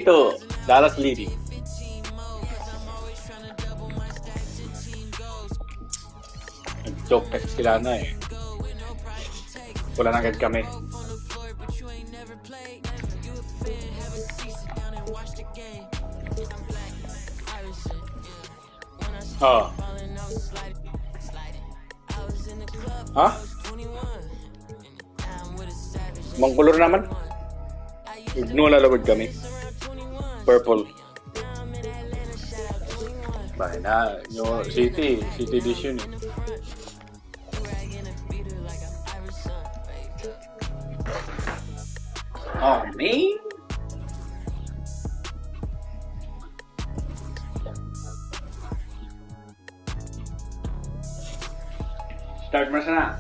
Ito, Dallas leading. Nag-joke text sila na eh. Wala na agad kami. Oh. Ha? Mang color naman? No, lalagod kami. Purple. Bahay na, yung City edition eh. Oh, man! Start mo na.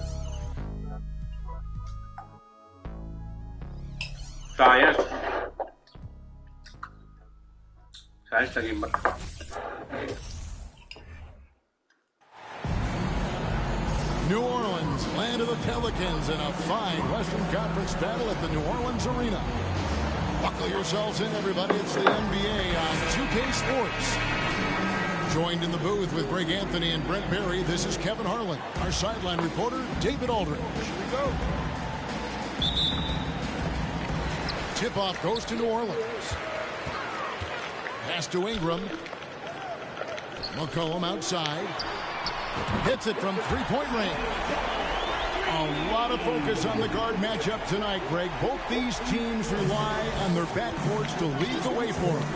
Sayang. Sayang sa game. New Orleans, land of the Pelicans, in a fine Western Conference battle at the New Orleans Arena. Buckle yourselves in, everybody. It's the NBA on 2K Sports. Joined in the booth with Greg Anthony and Brent Barry, this is Kevin Harlan. Our sideline reporter, David Aldridge. Here we go. Tip-off goes to New Orleans. Pass to Ingram. McCollum outside. Hits it from three-point range. A lot of focus on the guard matchup tonight, Greg. Both these teams rely on their backcourts to lead the way for them.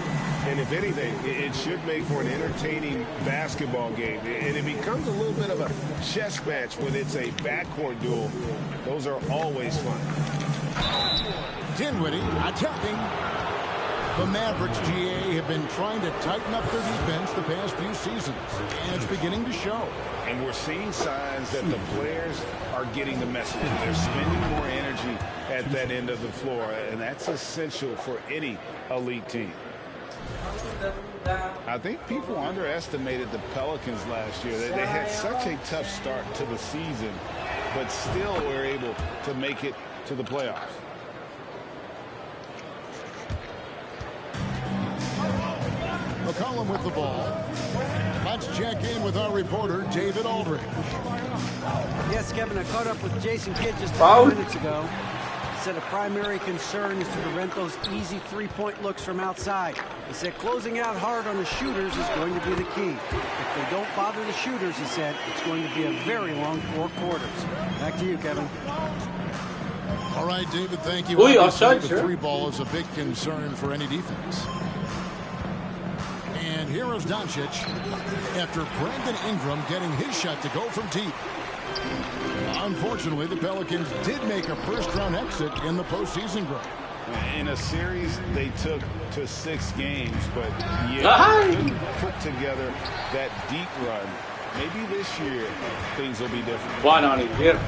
And if anything, it should make for an entertaining basketball game. And it becomes a little bit of a chess match when it's a backcourt duel. Those are always fun. Dinwiddie attacking. The Mavericks, GA, have been trying to tighten up their defense the past few seasons, and it's beginning to show. And we're seeing signs that the players are getting the message. They're spending more energy at that end of the floor, and that's essential for any elite team. I think people underestimated the Pelicans last year. They had such a tough start to the season, but still were able to make it to the playoffs. McCollum with the ball. Let's check in with our reporter, David Aldridge. Yes, Kevin, I caught up with Jason Kidd just a few minutes ago. He said a primary concern is to prevent those easy three-point looks from outside. He said closing out hard on the shooters is going to be the key. If they don't bother the shooters, he said, it's going to be a very long 4 quarters. Back to you, Kevin. All right, David, thank you. Uy, offside, the three ball is a big concern for any defense. And here is Doncic after Brandon Ingram getting his shot to go from deep. Unfortunately, the Pelicans did make a first-round exit in the postseason run. In a series they took to 6 games, but yeah, couldn't put together that deep run. Maybe this year things will be different. One on it here.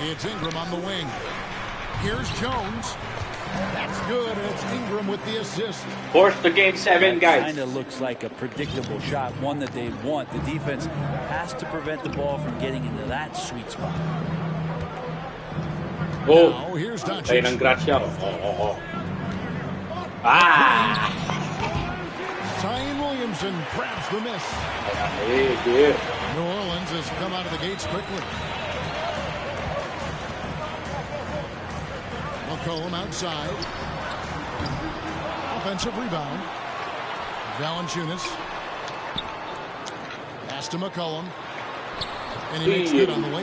It's Ingram on the wing. Here's Jones. That's good, and it's Ingram with the assist. Force the game 7, guys. Kind of looks like a predictable shot, one that they want. The defense has to prevent the ball from getting into that sweet spot. Oh, now, here's Doncic. Ayun ang Gracia. Oh. Ah! Zion Williamson grabs the miss. Hey, good. New Orleans has come out of the gates quickly. McCollum outside. Offensive rebound. Valanciunas. Pass to McCollum. And he makes good on the way.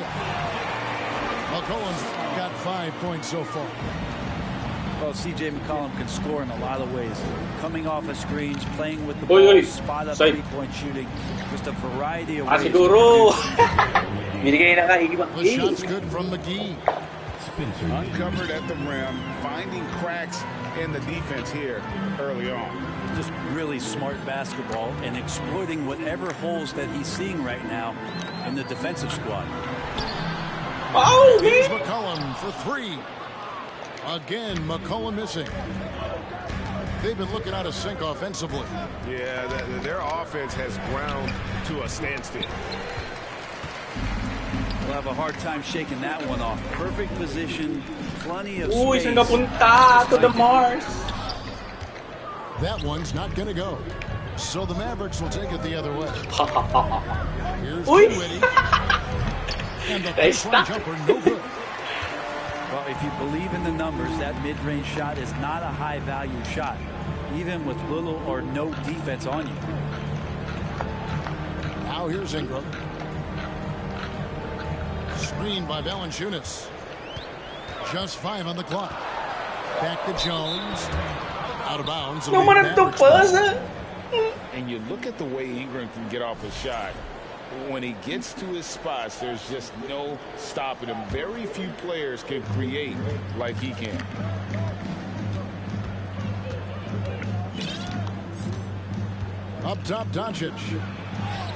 McCollum's got 5 points so far. Well, C.J. McCollum can score in a lot of ways. Coming off of screens, playing with the ball, spot-up three-point shooting. Just a variety of ways. Siguro. The shot's good from McGee. Uncovered at the rim, finding cracks in the defense here early on. Just really smart basketball and exploiting whatever holes that he's seeing right now in the defensive squad. Oh, here's McCollum for 3. Again, McCollum missing. They've been looking out of sync offensively. Yeah, their offense has ground to a standstill. We'll have a hard time shaking that one off. Perfect position, plenty of Uy, space. saan napunta? To the Mars. That one's not going to go. So the Mavericks will take it the other way. Here's Dinwiddie. And the baseline jumper, no good. Well, if you believe in the numbers, that mid-range shot is not a high-value shot, even with little or no defense on you. Now here's Ingram. Screened by Valanciunas. Just 5 on the clock. Back to Jones. Out of bounds. And you look at the way Ingram can get off a shot. When he gets to his spots, there's just no stopping him. Very few players can create like he can. Up top, Doncic.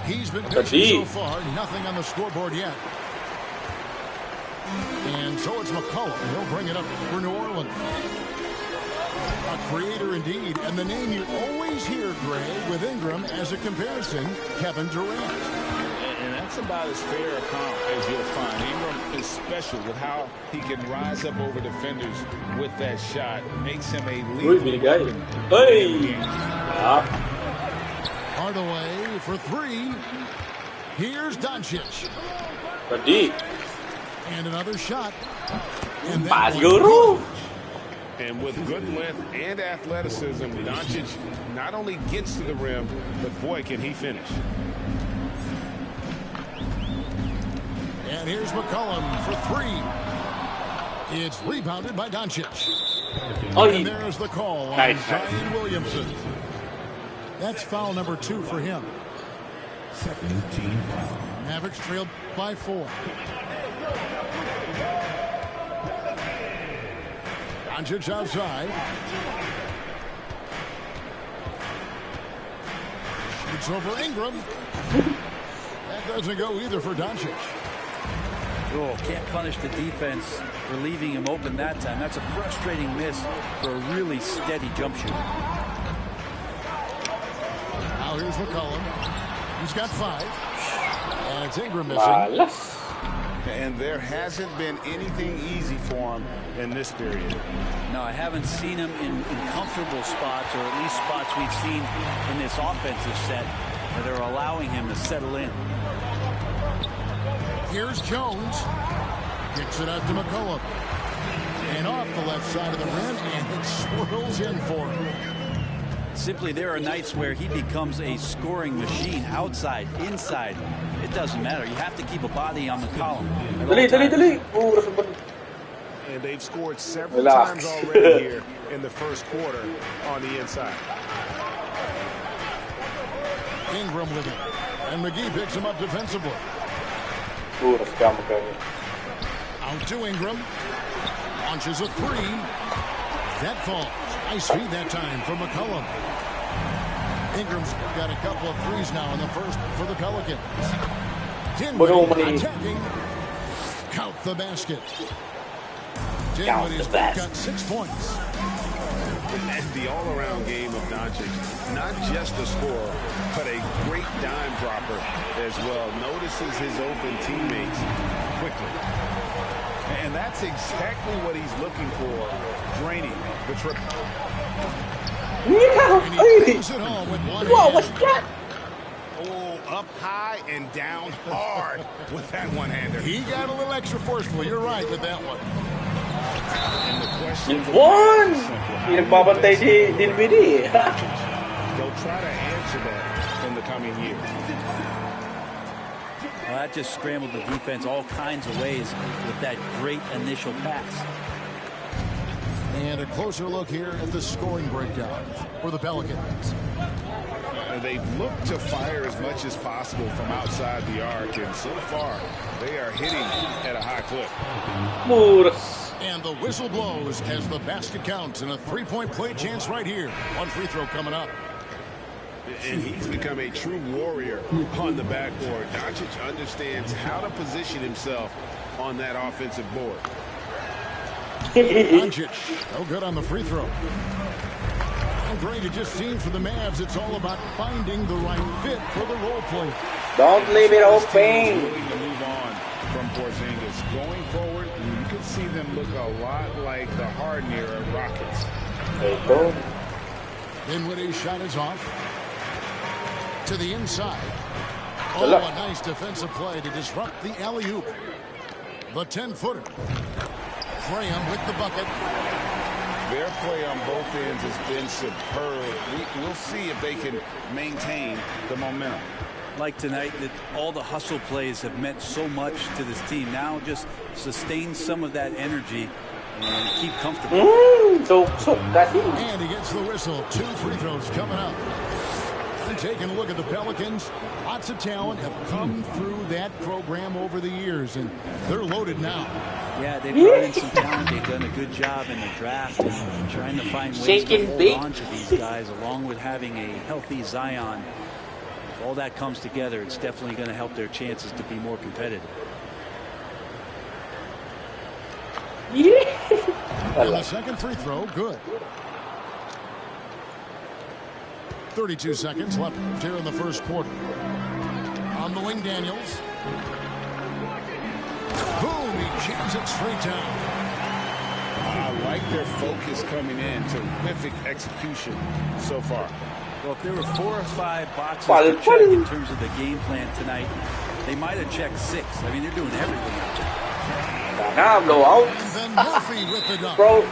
He's been patient so far. Nothing on the scoreboard yet. And so it's McCollum. He'll bring it up for New Orleans. A creator indeed. And the name you always hear, Greg, with Ingram as a comparison, Kevin Durant. And that's about as fair a comp as you'll find. Ingram is special with how he can rise up over defenders with that shot. Makes him a leader. Hey! Hardaway for 3. Here's Doncic. And another shot. And And with good length and athleticism, Doncic not only gets to the rim, but boy, can he finish. And here's McCollum for 3. It's rebounded by Doncic. And there's the call on Zion Williamson. That's foul number 2 for him. Second team foul. Mavericks trailed by 4. Doncic outside. Shoots over Ingram. That doesn't go either for Doncic. Oh, can't punish the defense for leaving him open that time. That's a frustrating miss for a really steady jump shooter. Now here's McCollum. He's got 5. And it's Ingram missing. And there hasn't been anything easy for him in this period. No, I haven't seen him in comfortable spots, or at least spots we've seen in this offensive set where they're allowing him to settle in. Here's Jones. Kicks it out to McCollum. And off the left side of the rim, and it swirls in for him. Simply, there are nights where he becomes a scoring machine, outside, inside. It doesn't matter. You have to keep a body on the column. And they've scored several times already here in the first quarter on the inside. Ingram with it. And McGee picks him up defensively. Out to Ingram. Launches a 3. That falls. Nice feed that time from McCollum. Ingram's got a couple of 3s now in the first for the Pelicans. Dinwiddie attacking. Count the basket. Dinwiddie's got 6 points. And the all-around game of Doncic, not just a scorer, but a great dime dropper as well. Notices his open teammates quickly. And that's exactly what he's looking for, draining the triple. Whoa, what's that? Oh, up high and down hard with that one-hander. He got a little extra forceful. You're right with that one. And the question Pinagbabantay si Dinwiddie. They'll try to answer that in the coming years. Well, that just scrambled the defense all kinds of ways with that great initial pass. And a closer look here at the scoring breakdown for the Pelicans. They've looked to fire as much as possible from outside the arc, and so far they are hitting at a high clip. And the whistle blows as the basket counts, and a 3-point play chance right here. One free throw coming up. And he's become a true warrior on the backboard. Doncic understands how to position himself on that offensive board. Doncic, no good on the free throw. Well, great, it just seems for the Mavs it's all about finding the right fit for the role player. Don't leave it open. Willing to move on from Porzingis. Going forward, you can see them look a lot like the Harden era Rockets. Dinwiddie's shot is off. To the inside. Oh, a nice defensive play to disrupt the alley-oop. The 10-footer. Graham with the bucket. Their play on both ends has been superb. We'll see if they can maintain the momentum. Like tonight, that all the hustle plays have meant so much to this team. Now just sustain some of that energy and keep comfortable. And he gets the whistle. 2 free throws coming up. And taking a look at the Pelicans, lots of talent have come through that program over the years, and they're loaded now. Yeah, they've brought in some talent. They've done a good job in the draft and trying to find ways to hold on to these guys, along with having a healthy Zion. If all that comes together, it's definitely going to help their chances to be more competitive. And the second free throw, good. 32 seconds left here in the first quarter. On the wing, Daniels. Boom, he jams it straight down. I like their focus coming in. Terrific execution so far. Well, if there were 4 or 5 boxes to check in terms of the game plan tonight, they might have checked 6. I mean, they're doing everything out there. And then Murphy with the dunk. Bro,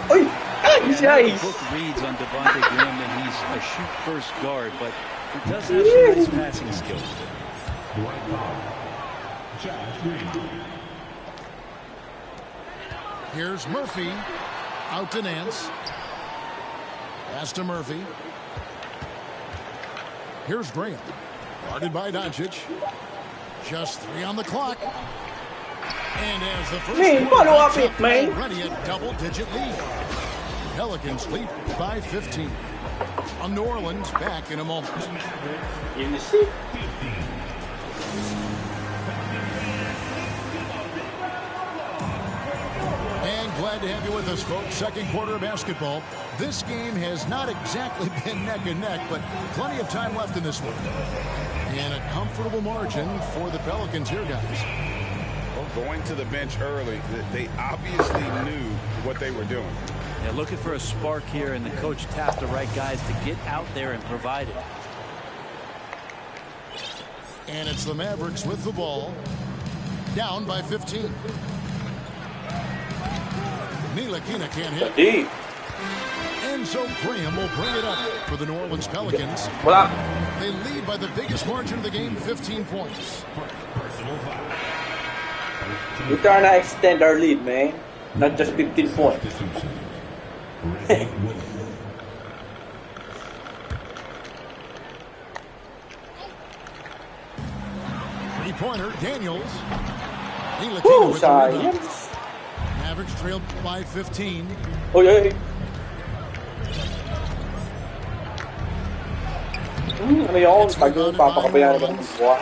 Yeah, book reads on Devontae Graham that he's a shoot-first guard, but he does have some nice passing skills. Here's Murphy. Out to Nance. Pass to Murphy. Here's Graham. Guarded by Doncic. Just 3 on the clock. And as the first follow up it, man. Already a double-digit lead. Pelicans lead by 15. On New Orleans, back in a moment. You see? And glad to have you with us, folks. Second quarter of basketball. This game has not exactly been neck and neck, but plenty of time left in this one. And a comfortable margin for the Pelicans here, guys. Going to the bench early, they obviously knew what they were doing. They're looking for a spark here, and the coach tapped the right guys to get out there and provide it. And it's the Mavericks with the ball. Down by 15. Ntilikina can't hit. And so Graham will bring it up for the New Orleans Pelicans. They lead by the biggest margin of the game, 15 points. We're trying to extend our lead, man. Not just 15 points. Three-pointer, Daniels. Ntilikina with the rebound. Yes. Mavericks trailed by 15. Oh, yeah. Ano yun? Pag papakabayan naman ng buwan.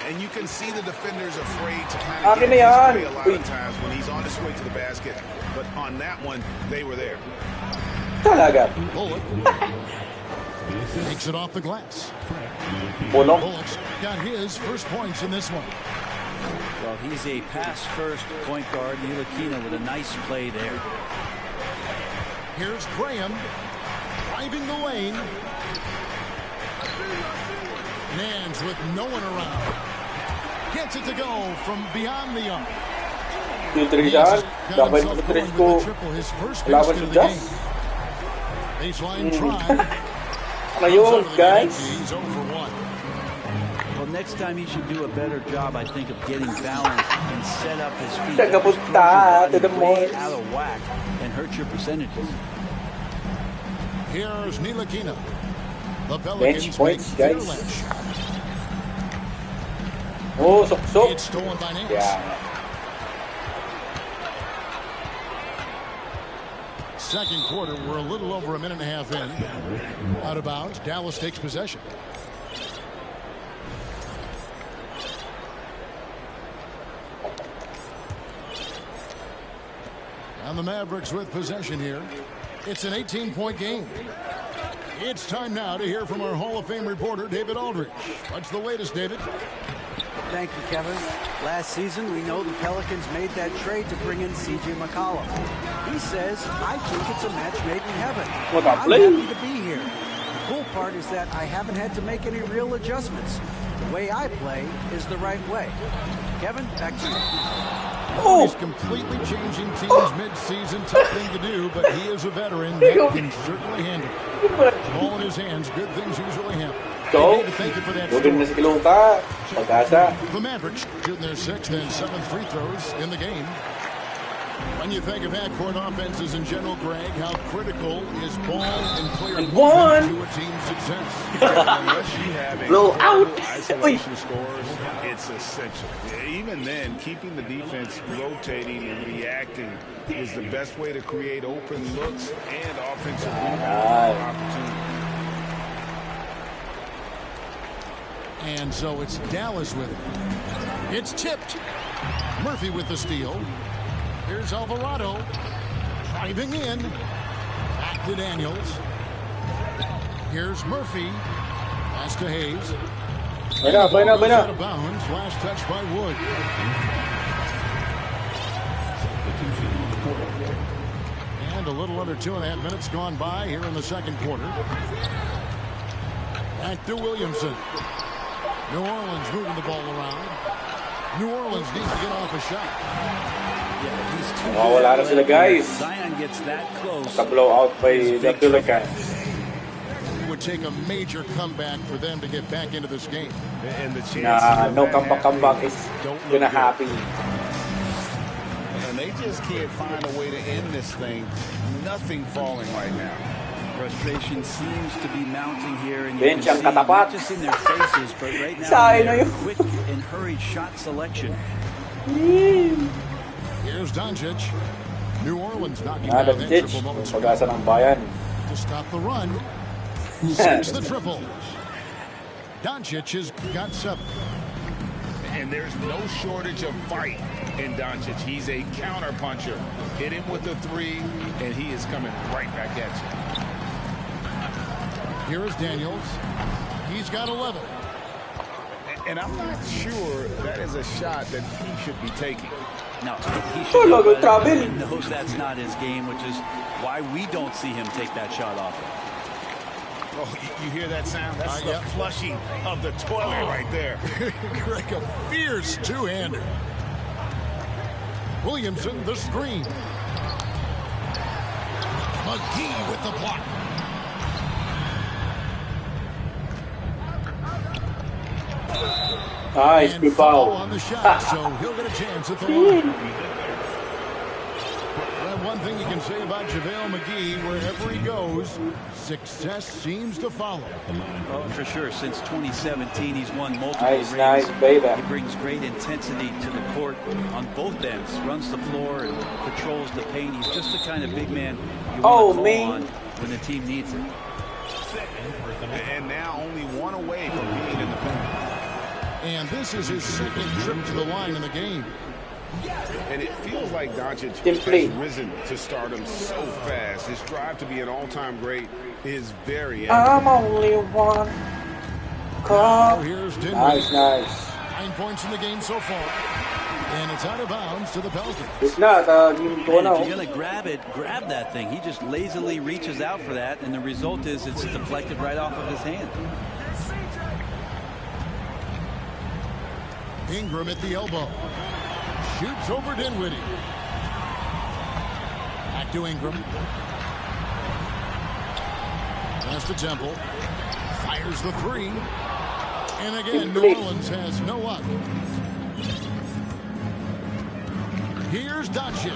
And you can see the defenders afraid to kind Ah, of get ganun his yan. way a lot of times when he's on his way to the basket. But on that one, they were there. Talaga. Bullock takes it off the glass. Bullock. Bullock's got his first points in this one. Well, he's a pass-first point guard. Ntilikina with a nice play there. Here's Graham driving the lane. Nance with no one around. Gets it to go from beyond the arc. Tutrisan. Dapat Got tutrisan himself ko. going with the triple, his first Laban basket sa of the Jazz. game. Baseline try. Ano yun, guys? He's over 1. Well, next time he should do a better job, I think, of getting balanced and set up his feet. Tagapunta to the Way malls. out of whack and hurt your percentages. Here's Ntilikina. The Pelicans Bench points, make their guys. lunch. Oh, sok-sok. It's stolen by Nance. Yeah. Second quarter, we're a little over a minute and a half in. Out of bounds, Dallas takes possession. And the Mavericks with possession here. It's an 18-point game. It's time now to hear from our Hall of Fame reporter, David Aldridge. What's the latest, David? Thank you, Kevin. Last season, we know the Pelicans made that trade to bring in C.J. McCollum. He says, I think it's a match made in heaven. What a I'm play. happy to be here. The part is that I haven't had to make any real adjustments. The way I play is the right way. Kevin, back to you. He's completely changing teams mid-season. Tough thing to do, but he is a veteran that can certainly handle it. Ball in his hands, good things usually happen. Go. Thank you for that. The Mavericks shooting their 6th and 7th free throws in the game. When you think of half-court offenses in general, Greg, how critical is ball and player movement to a team's success? Unless you have a Blow out. isolation scores, it's essential. Even then, keeping the defense rotating and reacting is the best way to create open looks and offensive opportunities. And so it's Dallas with it. It's tipped. Murphy with the steal. Here's Alvarado driving in. Back to Daniels. Here's Murphy. Pass to Hayes. Out of bounds. Last touch by Wood. And a little under 2.5 minutes gone by here in the second quarter. Back to Williamson. New Orleans moving the ball around. New Orleans needs to get off a shot. Wala na sila, guys. Zion gets that close. Blow out by the Pelicans. It would take a major comeback for them to get back into this game. And the No comeback is gonna happen. And they just can't find a way to end this thing. Nothing falling right now. Frustration seems to be mounting here, and you Bench can ang see katapat. not just in their faces, but right now Sayang in na their yun. quick and hurried shot selection. Here's Doncic. New Orleans knocking down Adam that Ditch, triple moments pag-asa ng bayan. to stop the run. 6 the triple. Doncic has got 7. And there's no shortage of fight in Doncic. He's a counter puncher. Hit him with the 3, and he is coming right back at you. Here is Daniels. He's got 11. And I'm not sure that is a shot that he should be taking. No, he should know Logo better. travel. He knows that's not his game, which is why we don't see him take that shot off. Oh, you hear that sound? That's the Yep. flushing of the toilet right there. Greg, a fierce two-hander. Williamson, the screen. McGee with the block. Nice, And good foul foul. on the shot, so he'll get a chance at the line. Well, one thing you can say about JaVale McGee, wherever he goes, success seems to follow. Oh, for sure. Since 2017, he's won multiple Nice, rings. nice, baby. He brings great intensity to the court on both ends. Runs the floor and patrols the paint. He's just the kind of big man you want to call on when the team needs it. And now only one away from being in the penalty. And this is his second trip to the line in the game. And it feels like Doncic Simply. has risen to stardom so fast. His drive to be an all-time great is very I'm only one Oh, call. here's Dinwiddie. Nice, nice. 9 points in the game so far. And it's out of bounds to the Pelicans. It's not, game ko And na. if you're going to grab it, grab that thing. He just lazily reaches out for that, and the result is it's deflected right off of his hand. Ingram at the elbow. Shoots over Dinwiddie. Back to Ingram. Pass to Temple. Fires the 3. And again, New Orleans has no up. Here's Doncic.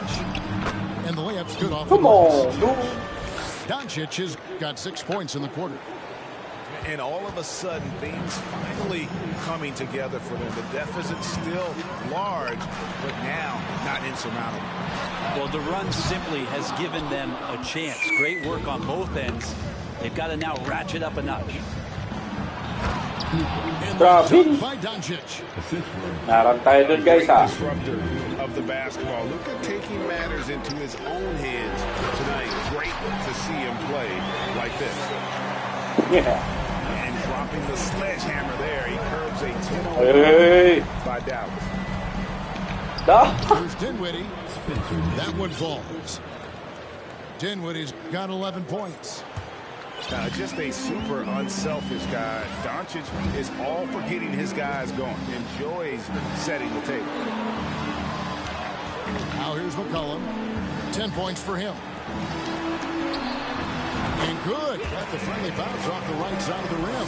And the layup's good off the Come glass. on, dude. Doncic has got 6 points in the quarter. And all of a sudden, things finally coming together for them. The deficit still large, but now not insurmountable. Well, the run simply has given them a chance. Great work on both ends. They've got to now ratchet up a notch. Grabe. By Doncic. Naran tayo dun, guys, ha. Disruptor of the basketball. Luka taking matters into his own hands tonight. Great to see him play like this. Yeah. And dropping the sledgehammer there. He curbs a 10-0 Hey. by Dallas. Da. Here's Dinwiddie. That one falls. Dinwiddie's got 11 points. Just a super unselfish guy. Doncic is all for getting his guys going. Enjoys setting the table. Now here's McCollum. 10 points for him. And good. Got the friendly bounce off the right side of the rim.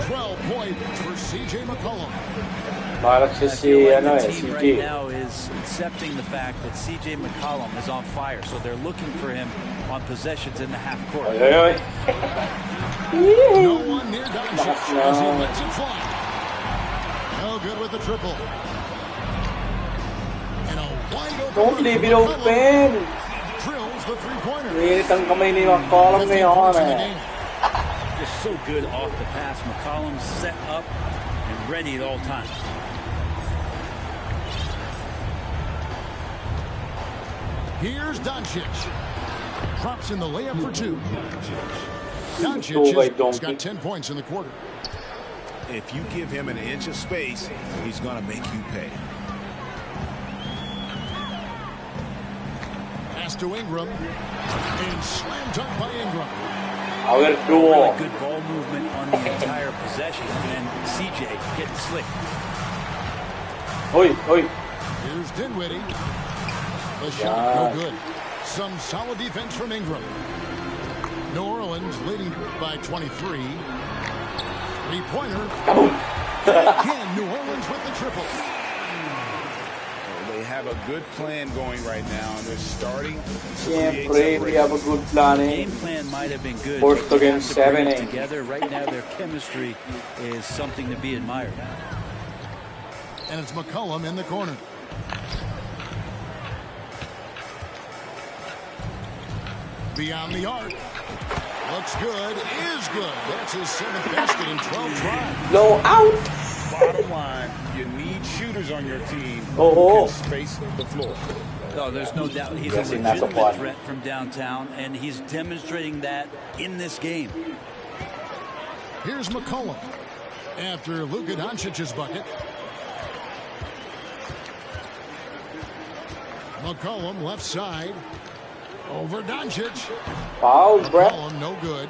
12 points for C.J. McCollum. Balak siya si, ano eh, team CJ. right now is accepting the fact that C.J. McCollum is on fire, so they're looking for him on possessions in the half court. Oy, oy, oy. No one near Doncic as he lets it fly. No good with the triple. And a wide open. Don't leave it open. Drills the three-pointer. Init ang kamay ni McCollum ngayon eh. Just so good off the pass. McCollum set up and ready at all times. Here's Doncic. Drops in the layup for two. Doncic has got 10 points in the quarter. If you give him an inch of space, he's going to make you pay. Pass to Ingram. And slam dunk by Ingram. Our duo. Really good ball movement on the entire possession, and CJ getting slick. Oy, oy. Here's Dinwiddie. The shot no good. Some solid defense from Ingram. New Orleans leading by 23. Three-pointer. Again, New Orleans with the triple. They have a good plan going right now, and they're starting to Siyempre, we have a good plan eh. Game plan might have been good. Forced but they have against to bring 7, it together. Right now, their chemistry is something to be admired. And it's McCollum in the corner. Beyond the arc. Looks good. Is good. That's his 7th basket in 12 tries. Low out. Bottom line, you need shooters on your team Oh. who can space the floor. Oh, there's no doubt he's Yes, a and that's a legitimate point. threat from downtown, and he's demonstrating that in this game. Here's McCollum. After Luka Doncic's bucket. McCollum left side. Over Doncic. Foul, bro. McCollum no good.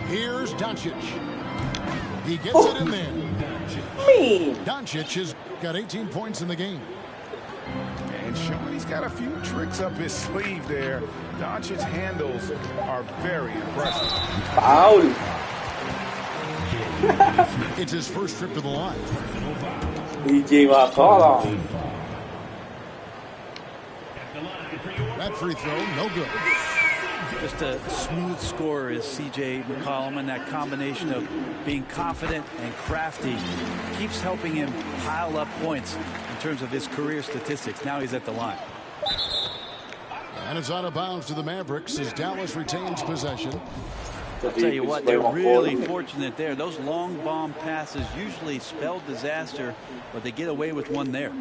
Here's Doncic. He gets it in there. Me. Doncic has got 18 points in the game. And Sean, he's got a few tricks up his sleeve there. Doncic's handles are very impressive. Foul. It's his first trip to the line. DJ McCollum. That free throw, no good. Just a smooth scorer is C.J. McCollum, and that combination of being confident and crafty keeps helping him pile up points in terms of his career statistics. Now he's at the line. And it's out of bounds to the Mavericks as Dallas retains possession. I'll tell you what, they're really fortunate there. Those long bomb passes usually spell disaster, but they get away with one there.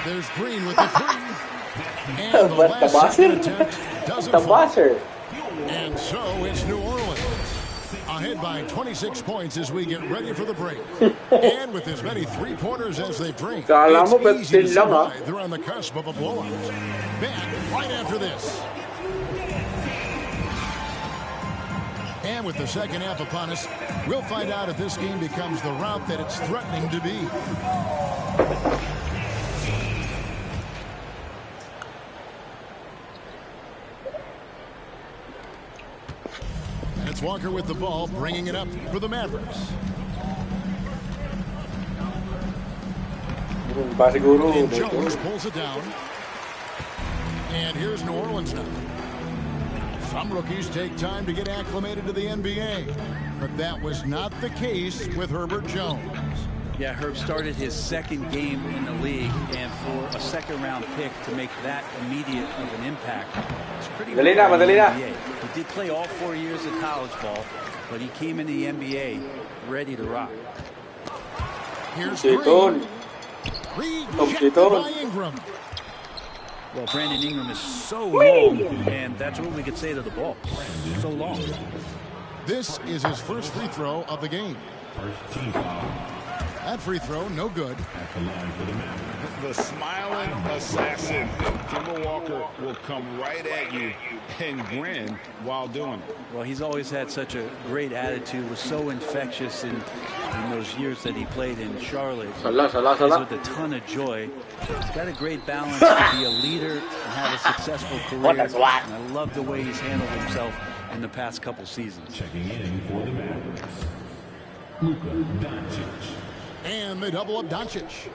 There's Green with the three. And the But the last second buzzer? attempt doesn't The fall. buzzer. And so it's New Orleans. Ahead by 26 points as we get ready for the break. And with as many three-pointers as they bring, Kala mo, it's easy to 15 lang, see why they're on the cusp of a blowout. Back right after this. And with the second half upon us, we'll find out if this game becomes the route that it's threatening to be. And it's Walker with the ball, bringing it up for the Mavericks. Ba siguro. And Jones pulls it down. And here's New Orleans now. Some rookies take time to get acclimated to the NBA, but that was not the case with Herbert Jones. Yeah, Herb started his second game in the league, and for a second-round pick to make that immediate of an impact, it's pretty Madali na, rare in the madali na. NBA. He did play all 4 years of college ball, but he came into the NBA ready to rock. Here's Cheton. Green. Oh, Rejected Cheton. by Ingram. Well, Brandon Ingram is so long, and that's what we could say to the ball. So long. This is his first free throw of the game. First team foul. That free throw, no good. At the line for the Mavericks. The smiling assassin, Kemba Walker, will come right at you and grin while doing it. Well, he's always had such a great attitude, was so infectious in those years that he played in Charlotte. Plays with a ton of joy. He's got a great balance to be a leader and have a successful career. And I love the way he's handled himself in the past couple seasons. Checking in for the Mavericks, Luka Doncic. And they double up Doncic.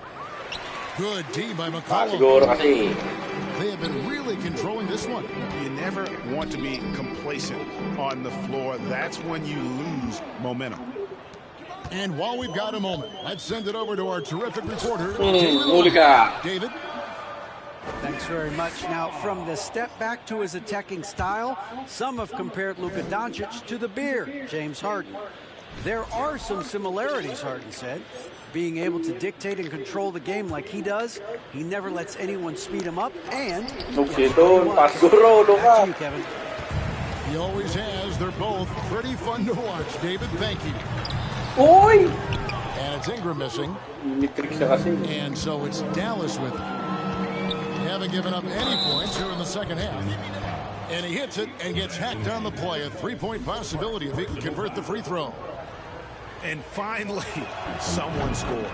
Good D by McCollum. They have been really controlling this one. You never want to be complacent on the floor. That's when you lose momentum. And while we've got a moment, let's send it over to our terrific reporter, David. Thanks very much. Now, from the step back to his attacking style, some have compared Luka Doncic to the Bear, James Harden. There are some similarities, Harden said. Being able to dictate and control the game like he does, he never lets anyone speed him up, and back to you, Kevin. He always has. They're both pretty fun to watch. David, thank you. And it's Ingram missing. And so it's Dallas with it. They haven't given up any points here in the second half. And he hits it and gets hacked on the play. A three-point possibility if he can convert the free throw. And finally, someone scores.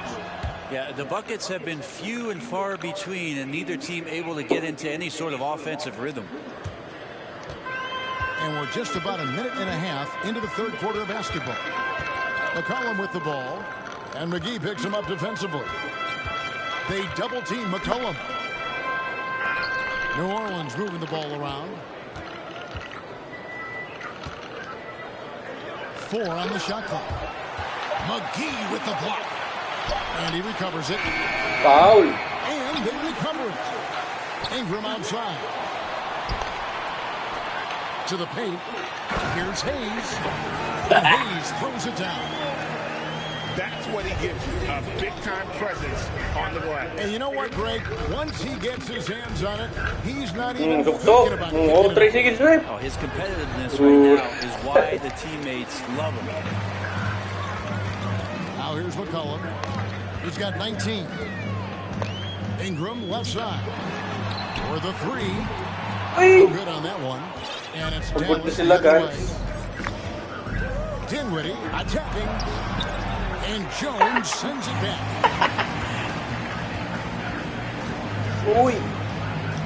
Yeah, the buckets have been few and far between, and neither team able to get into any sort of offensive rhythm. And we're just about a minute and a half into the third quarter of basketball. McCollum with the ball, and McGee picks him up defensively. They double team McCollum. New Orleans moving the ball around. 4 on the shot clock. McGee with the block. And he recovers it. Foul. And they recover it. Ingram outside. To the paint. Here's Hayes. And Hayes throws it down. That's what he gives you, a big-time presence on the glass. And you know what, Greg? Once he gets his hands on it, he's not even thinking about it. Oh, his competitiveness right now is why the teammates love him. Now here's McCollum. He's got 19. Ingram left side. For the 3. No good on that one. And it's Dallas. Dinwiddie attacking. And Jones sends it back.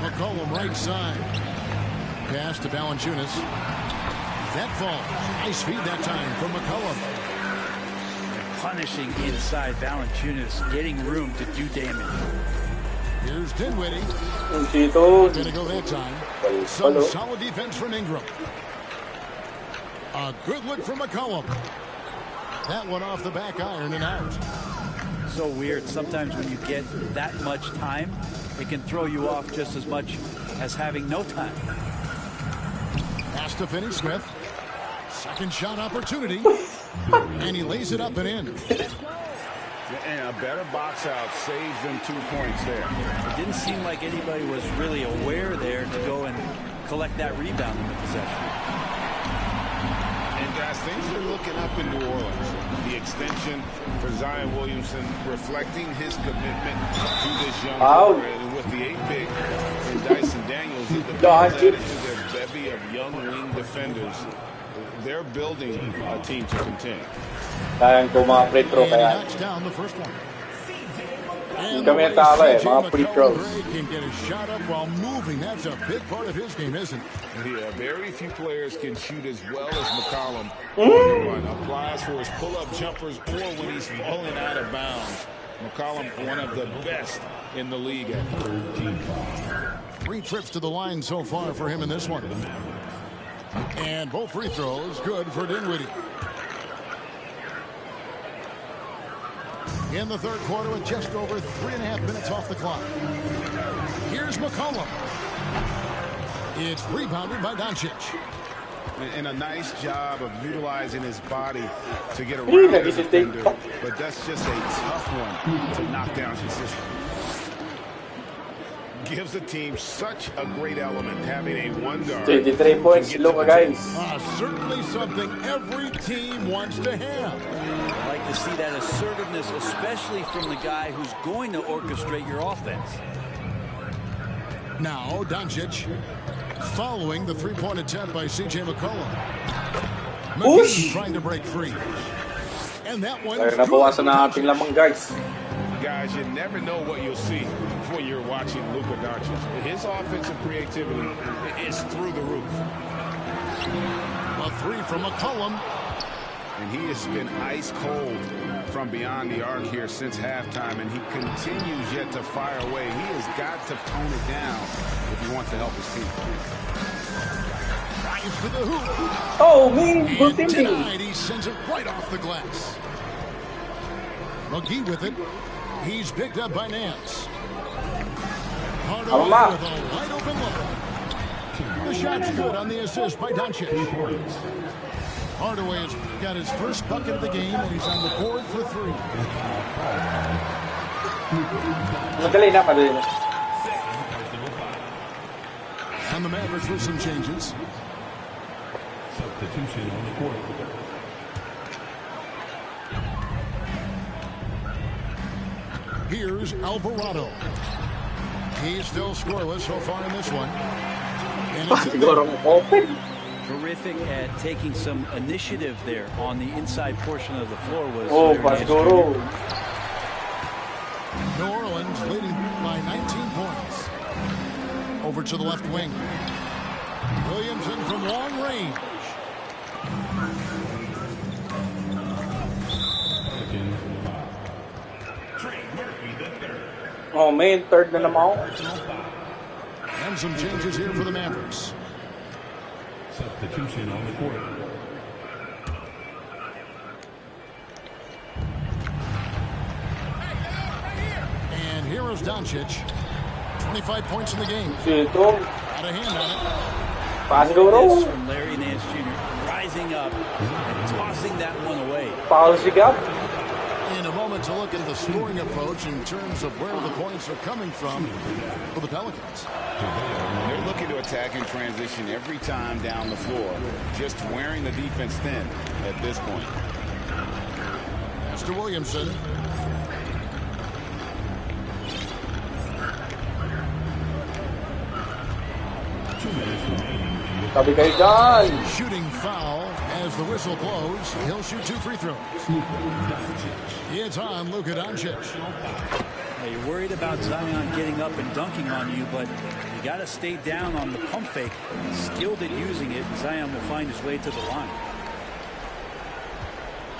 McCollum right side. Pass to Valanciunas. That falls. Nice feed that time from McCollum. Punishing inside Valanciunas, getting room to do damage. Here's Dinwiddie. Gonna go that time. Some solid defense from Ingram. A good look from McCollum. That one off the back iron and out. So weird. Sometimes when you get that much time, it can throw you off just as much as having no time. Pass to Finney-Smith. Second shot opportunity. And he lays it up and in. And a better box out saves them 2 points there. It didn't seem like anybody was really aware there to go and collect that rebound in the possession. And guys, things are looking up in New Orleans. The extension for Zion Williamson reflecting his commitment to this young player. And with the 8-big and Dyson Daniels, the added to their bevy of young wing defenders, they're building a team to contend. And he knocks down the first one. And the way CJ McCollum can get a shot up while moving. That's a big part of his game, isn't it? Yeah, very few players can shoot as well as McCollum on the run. Applies for his pull-up jumpers or when he's falling out of bounds. McCollum, one of the best in the league at 3 trips to the line so far for him in this one. And both free throws good for Dinwiddie. In the third quarter with just over 3.5 minutes off the clock. Here's McCollum. It's rebounded by Doncic. And a nice job of utilizing his body to get around the defender. But that's just a tough one to knock down consistently. gives the team such a great element having a one guard. 23 points si Luka, guys. Certainly something every team wants to have. I like to see that assertiveness, especially from the guy who's going to orchestrate your offense. Now, Doncic following the three-point attempt by C.J. McCollum. McGee trying to break free. And that one. Kaya nabawasan na ating lamang, guys. Guys, you never know what you'll see when you're watching Luka Doncic. His offensive creativity is through the roof. A three from McCollum. And he has been ice cold from beyond the arc here since halftime, and he continues yet to fire away. He has got to tone it down if he wants to help his team. Drives to the hoop. Oh, man. Good And thinking. tonight he sends it right off the glass. McGee with it. He's picked up by Nance. Hardaway with a wide open look. The shot's good on the assist by Doncic. Hardaway has got his first bucket of the game, and he's on the board for three. Madali na, madali na. And the Mavericks with some changes. Substitution on the court. Here's Alvarado. He's still scoreless so far in this one. And it's in there. Siguro open. Terrific at taking some initiative there on the inside portion of the floor. Was Oh, Larry Nance Pascoro. Jr. New Orleans leading by 19 points. Over to the left wing. Williamson from long range. Oh, man. Third na naman. And some changes here for the Mavericks. Substitution on the court. And here is Doncic. 25 points in the game. Shooto. Got a hand on it. Pascoro. This from Larry Nance Jr. rising up and tossing that one away. Foul sigap. In a moment to look at the scoring approach in terms of where the points are coming from for the Pelicans. They're looking to attack in transition every time down the floor, just wearing the defense thin at this point. Mr. Williamson. Sabi kayo dyan. Shooting foul as the whistle blows. He'll shoot two free throws. It's on Luka Doncic. Now you're worried about Zion getting up and dunking on you, but you got to stay down on the pump fake. Skilled at using it, and Zion will find his way to the line.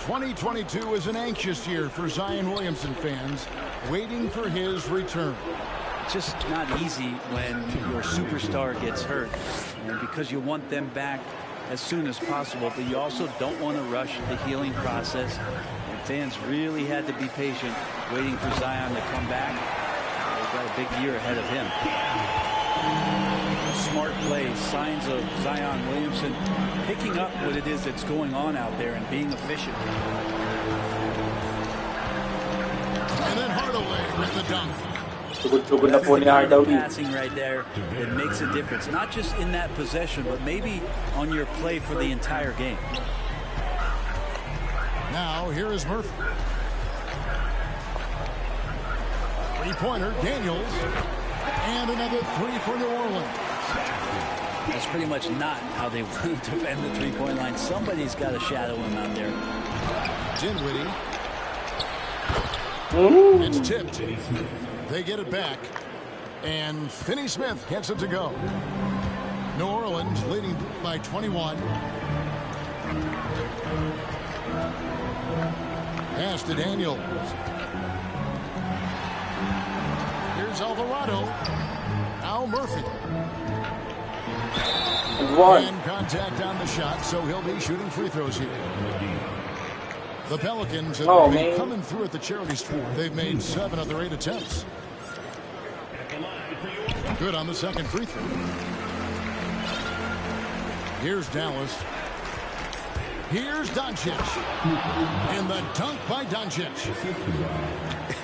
2022 is an anxious year for Zion Williamson fans, waiting for his return. It's just not easy when your superstar gets hurt, and because you want them back as soon as possible, but you also don't want to rush the healing process. And fans really had to be patient, waiting for Zion to come back. They've got a big year ahead of him. Smart play, signs of Zion Williamson picking up what it is that's going on out there and being efficient. And then Hardaway with the dunk. Sugod-sugod na po ni Hardaway. Passing right there, it makes a difference, not just in that possession, but maybe on your play for the entire game. Now here is Murphy. Three-pointer, Daniels. And another three for New Orleans. That's pretty much not how they want to defend the three-point line. Somebody's got to shadow him out there. Dinwiddie. It's tipped. They get it back. And Finney-Smith gets it to go. New Orleans leading by 21. Pass to Daniels. Here's Alvarado. Al Murphy. And contact on the shot, so he'll be shooting free throws here. The Pelicans have been coming through at the charity stripe. They've made 7 of their 8 attempts. Good on the second free throw. Here's Dallas. Here's Doncic. And the dunk by Doncic.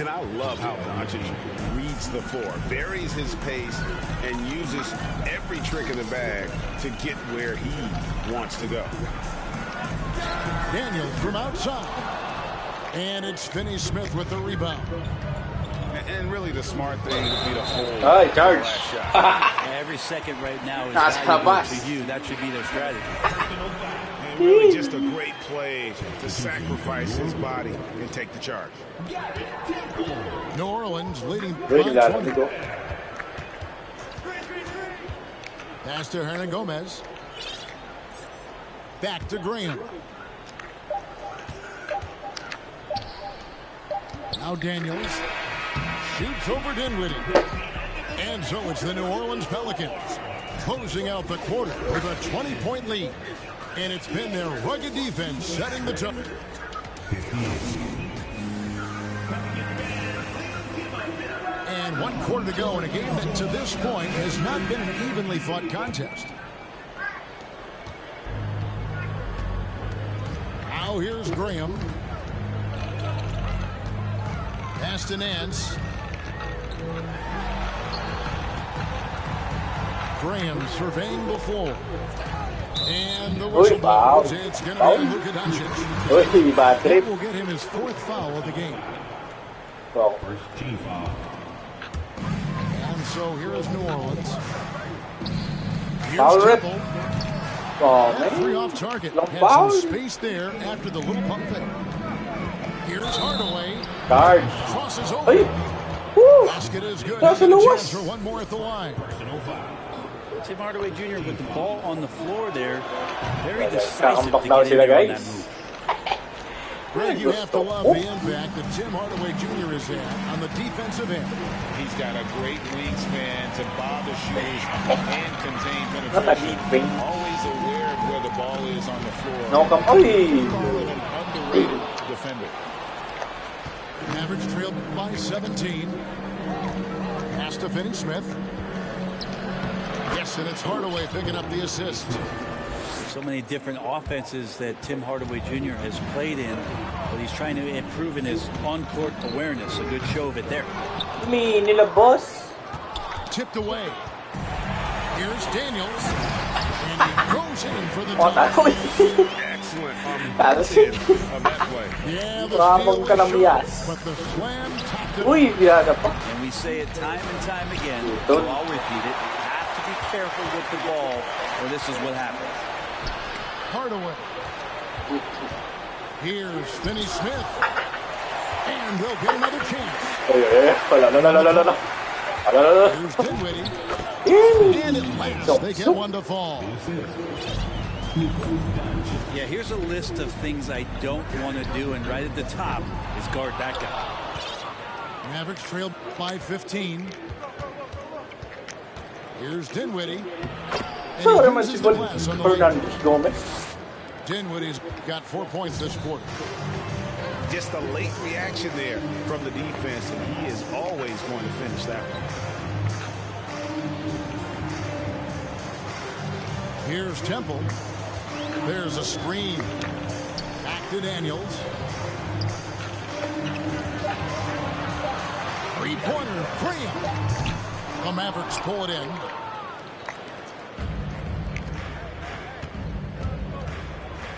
And I love how Doncic reads the floor, varies his pace, and uses every trick in the bag to get where he wants to go. Daniels from outside. And it's Finney-Smith with the rebound. And really the smart thing would be to hold Charge. the last shot. Every second right now is That's valuable Habas. to you. That should be their strategy. And really just a great play to sacrifice his body and take the charge. New Orleans leading Really by glad 20. to go. Pass to Hernan Gomez. Back to Graham. Now Daniels shoots over Dinwiddie. And so it's the New Orleans Pelicans closing out the quarter with a 20-point lead. And it's been their rugged defense setting the tone. And 1 quarter to go in a game that to this point has not been an evenly fought contest. Now here's Graham. Pass to Nance. Graham surveying the floor. And the whistle foul. blows. It's going to Foul. be Luka Doncic. Uy, bad That trip. will get him his 4th foul of the game. Wow. First team foul. And so here is New Orleans. Foul Here's rip. Temple. Oh, That 3 man. off target. Long Had foul. some space there after the little pump fake. Here's Hardaway. Charge. Crosses over. Ay. Woo. Basket is good. That's Having a a chance loss. for one more at the line. Personal foul. Tim Hardaway Jr. with the ball on the floor there. Very Okay, decisive kakambak to daw get in sila, there on that guys. move. Greg, you have to love the impact that Tim Hardaway Jr. is in on the defensive end. He's got a great wingspan to bother shooters and contain Not a penetration. big wing. Always aware of where the ball is on the floor. No, come. Ay. Call it an underrated defender. Average trail by 17. Pass to Finney-Smith. Yes, and it's Hardaway picking up the assist. So many different offenses that Tim Hardaway Jr. has played in, but he's trying to improve in his on-court awareness. A good show of it there. Me nila boss. Tipped away. Here's Daniels. And he goes in for the What? dunk. Excellent That's end it. of that play. Yeah, the Ramon steal ka ng was short, bias. but the slam topped it. Uy, birada pa. And we say it time and time again, Don't- so I'll repeat it. You have to be careful with the ball, or this is what happens. Hardaway. Here's Finney-Smith. And they'll get another chance. Ay, ay, ay. Wala, no, no, no, no, no, no. Wala, no, no. Here's Dinwiddie. Ay. And at last, they get one to fall. Yeah, here's a list of things I don't want to do, and right at the top is guard that guy. Mavericks trailed by 15. Here's Dinwiddie. And So he naman si uses the glass on the lead. Fernandez Gomez. Dinwiddie's got 4 points this quarter. Just a late reaction there from the defense, and he is always going to finish that one. Here's Temple. There's a screen. Back to Daniels. Three-pointer, Graham. The Mavericks pull it in.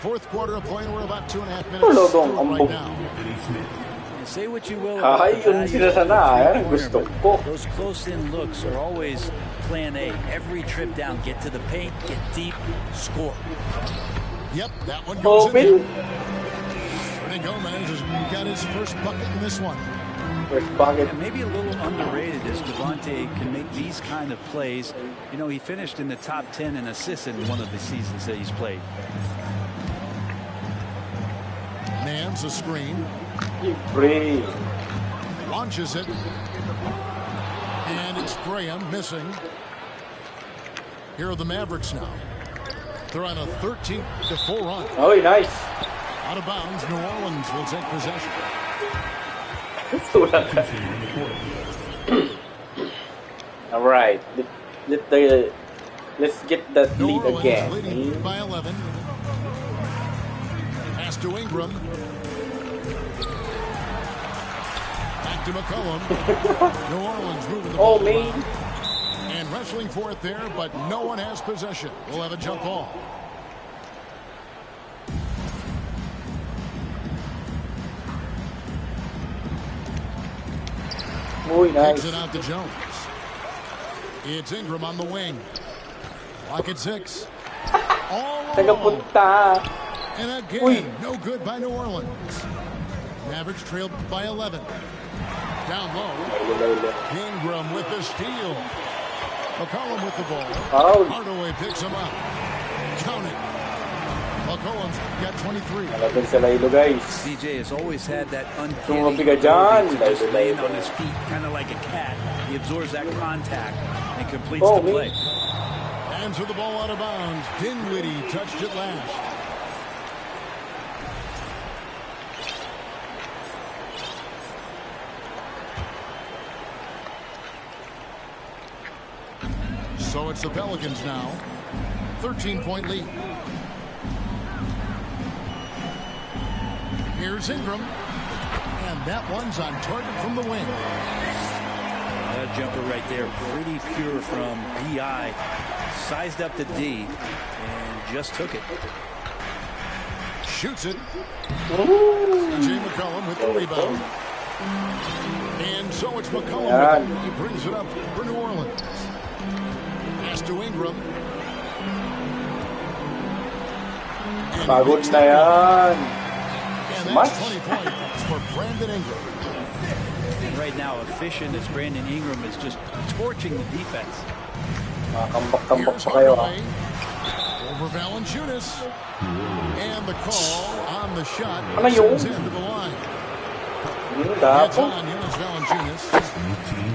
Fourth quarter of play. We're about 2.5 minutes Hello, through Dong. right now. Say what you will about Ay, the yun value sila of the sana. Yan, three-pointer, gusto but ko. those close-in looks are always plan A. Every trip down, get to the paint, get deep, score. Yep, that one goes Open. in. Hernan Gomez has got his first bucket in this one. First bucket. And maybe a little underrated is Devontae can make these kind of plays. You know, he finished in the top 10 in assists in one of the seasons that he's played. Nance a screen. Free. Launches it. And it's Graham missing. Here are the Mavericks now. They're on a 13-4 run. Oh, nice. Out of bounds, New Orleans will take possession. All right. Let's get that New lead Orleans again. leading by 11. Pass to Ingram. Back Back to McCollum. New Orleans moving the Oh, ball man. around. And wrestling for it there, but no one has possession. We'll have a jump ball. Muy nice. Kicks it out to Jones. It's Ingram on the wing. Clock at 6. All alone. Nagapunta. And again, Uy. no good by New Orleans. Mavericks trailed by 11. Down low. Ingram with the steal. McCollum with the ball. Foul. Hardaway picks him up. Count it. McCollum's got 23. Malapit sa laylo, guys. CJ has always had that Tumabi uncanny ka dyan. ability to just Laylo, land laylo. on his feet, kind of like a cat. He absorbs that contact and completes Oh, the play. Hands with the ball out of bounds. Dinwiddie touched it last. So it's the Pelicans now. 13-point lead. Here's Ingram. And that one's on target from the wing. That jumper right there, pretty pure from B.I. Sized up the D and just took it. Shoots it. Jay McCollum with the rebound. And so it's McCollum. He brings it up for New Orleans. Pass to Ingram. And Pagod na yan. And Much. that's 20 points for Brandon Ingram. And right now, efficient as Brandon Ingram is just torching the defense. Makambak-tambak Here's pa kayo. Hardaway. Over Valanciunas. And the call on the shot Ano yun? sends into the line. It's Dapat. on Jonas Valanciunas.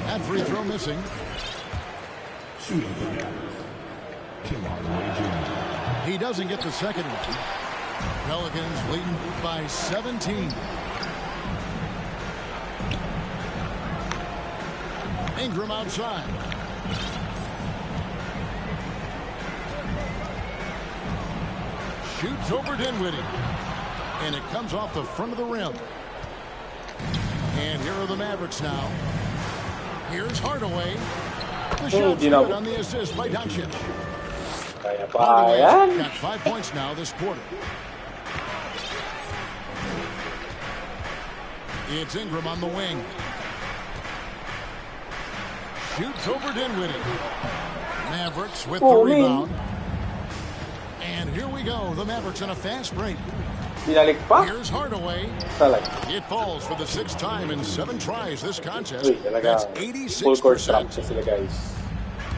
That free throw missing. Shooting for Dallas. Tim Hardaway Jr. He doesn't get the second one. Pelicans leading by 17. Ingram outside. Shoots over Dinwiddie. And it comes off the front of the rim. And here are the Mavericks now. Here's Hardaway. The shot's you know. good on the assist by Doncic. Kaya pa Hardaway's yan. got 5 points now this quarter. It's Ingram on the wing. Shoots over Dinwiddie. Mavericks with the Oh, man. rebound. And here we go. The Mavericks in a fast break. Binalik pa. Here's Hardaway. Talaga. It falls for the 6th time in 7 tries this contest. Uy, That's talaga. Full court 86%. trap sila, guys.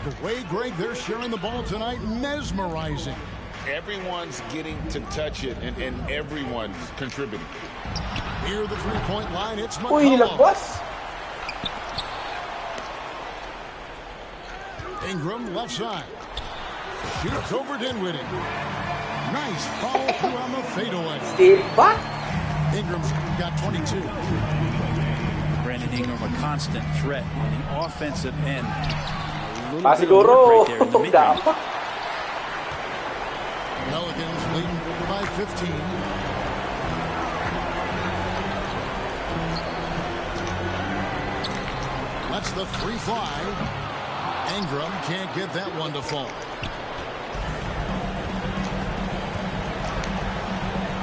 The way, Greg, they're sharing the ball tonight, mesmerizing. Everyone's getting to touch it, and everyone's contributing. Near the three-point line, it's Uy, McCollum. nilagpas. Ingram left side. Shoots over Dinwiddie. Nice follow through on the fadeaway. Steal pa. Ingram's got 22. Brandon Ingram, a constant threat on the offensive end. A little Ah, bit of siguro. work right there in the mid-range. Dapat. Pelicans leading by 15. That's the free fly. Ingram can't get that one to fall.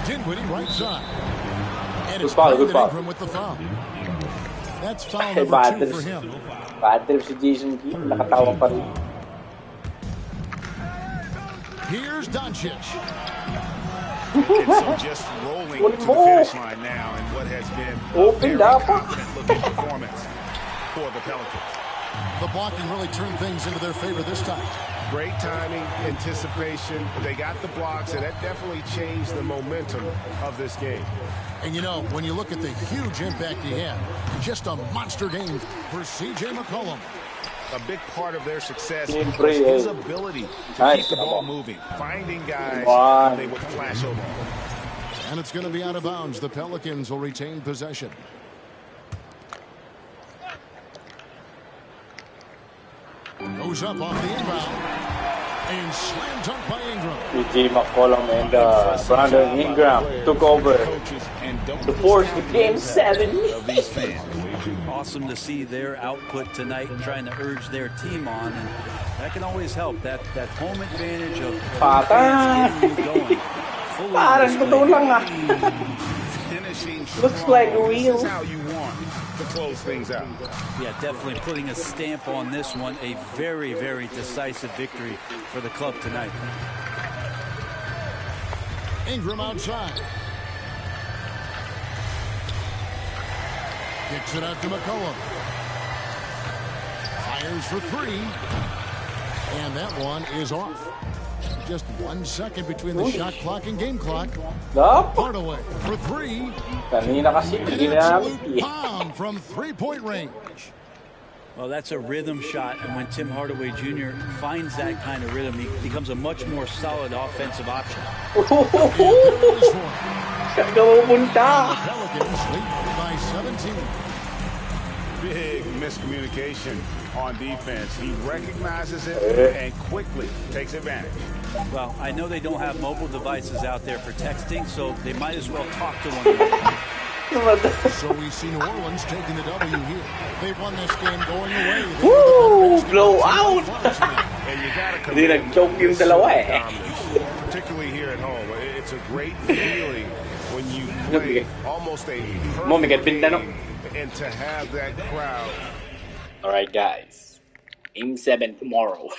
Dinwiddie right side. And it's Good foul, good Brandon foul. Ingram with the foul. That's foul Hey, number bad 2 trip. for him. Bad trip si Jason Kidd. Nakatawa pa rin. Here's Doncic. And so just rolling to the finish line now in what has been a Open very dapat. confident-looking performance for the Pelicans. The blocking really turned things into their favor this time. Great timing, anticipation. They got the blocks, and that definitely changed the momentum of this game. And you know, when you look at the huge impact he had, just a monster game for C.J. McCollum. A big part of their success Siyempre, was his eh. ability to Nice, keep the ball bravo. moving, finding guys One. when they would flash over. And it's going to be out of bounds. The Pelicans will retain possession. Goes up off the inbound. And slam dunk by Ingram. PJ McCollum and Brandon Ingram took over Coaches and don't to force the game 7. of these fans. Awesome to see their output tonight, trying to urge their team on, and that can always help. That home advantage of fans getting you going. Parang totoo lang ah. Looks like real. This is how you want to close things out. Yeah, definitely putting a stamp on this one. A very, very decisive victory for the club tonight. Ingram outside. Kicks it out to McCollum. Fires for three. And that one is off. Just 1 second between the shot clock and game clock. Hardaway for three. Kanina kasi Bomb from three-point range. Well, that's a rhythm shot, and when Tim Hardaway Jr. finds that kind of rhythm, he becomes a much more solid offensive option. Pelicans lead by 17. Big miscommunication on defense. He recognizes it and quickly takes advantage. Well, I know they don't have mobile devices out there for texting, so they might as well talk to one another. So we see New Orleans taking the W here. They won this game going away. Woo! Blowout! And you gotta Hindi nag-choke yung dalawa eh. Particularly here at home. It's a great feeling when you play almost a perfect game and to have that crowd. Alright guys, Game 7 tomorrow.